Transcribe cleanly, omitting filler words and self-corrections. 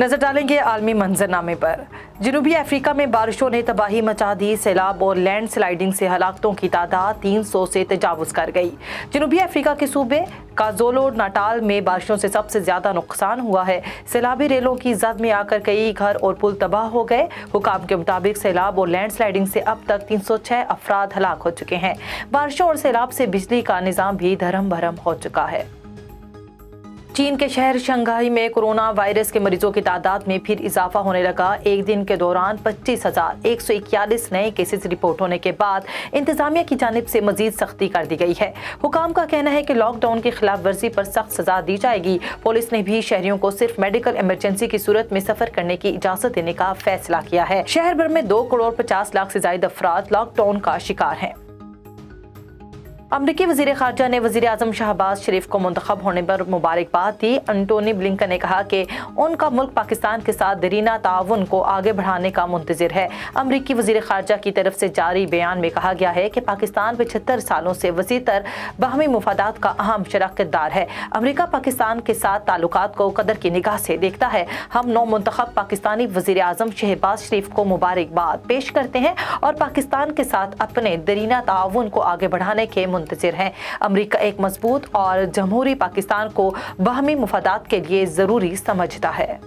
नजर डालेंगे आलमी मंजरनामे पर। जनूबी अफ्रीका में बारिशों ने तबाही मचा दी। सैलाब और लैंड स्लाइडिंग से हलाकतों की तादाद 300 से तजावुज कर गई। जनूबी अफ्रीका के सूबे क्वाज़ुलु नाटाल में बारिशों से सबसे ज्यादा नुकसान हुआ है। सैलाबी रेलों की जद में आकर कई घर और पुल तबाह हो गए। हुकाम के मुताबिक सैलाब और लैंड स्लाइडिंग से अब तक 306 अफराद हलाक हो चुके हैं। बारिशों और सैलाब से बिजली का निजाम भी धर्म भरम हो चुका है। चीन के शहर शंघाई में कोरोना वायरस के मरीजों की तादाद में फिर इजाफा होने लगा। एक दिन के दौरान 25,141 नए केसेस रिपोर्ट होने के बाद इंतजामिया की जानिब से मजीद सख्ती कर दी गई है। हुकाम का कहना है कि लॉकडाउन की खिलाफ वर्जी पर सख्त सजा दी जाएगी। पुलिस ने भी शहरियों को सिर्फ मेडिकल इमरजेंसी की सूरत में सफर करने की इजाजत देने का फैसला किया है। शहर भर में 2,50,00,000 से ज्यादा अफराद लॉकडाउन का शिकार हैं। अमरीकी वजीर खारजा ने वजीर आजम शहबाज शरीफ को मुंतखब होने पर मुबारकबाद दी। एंटोनी ब्लिंकन ने कहा कि उनका मुल्क पाकिस्तान के साथ दरीना ताउन को आगे बढ़ाने का मुंतजिर है। अमरीकी वजीर खारजा की तरफ से जारी बयान में कहा गया है कि पाकिस्तान 75 सालों से वसीतर बाहमी मुफादात का अहम शराकतदार है। अमरीका पाकिस्तान के साथ ताल्लुकात को कदर की निगाह से देखता है। हम नौ मुंतखब पाकिस्तानी वजीर आजम शहबाज शरीफ को मुबारकबाद पेश करते हैं और पाकिस्तान के साथ अपने दरीना ताउन को आगे बढ़ाने के मुंतजिर हैं। अमरीका एक मजबूत और जमहूरी पाकिस्तान को बाहमी मुफादात के लिए जरूरी समझता है।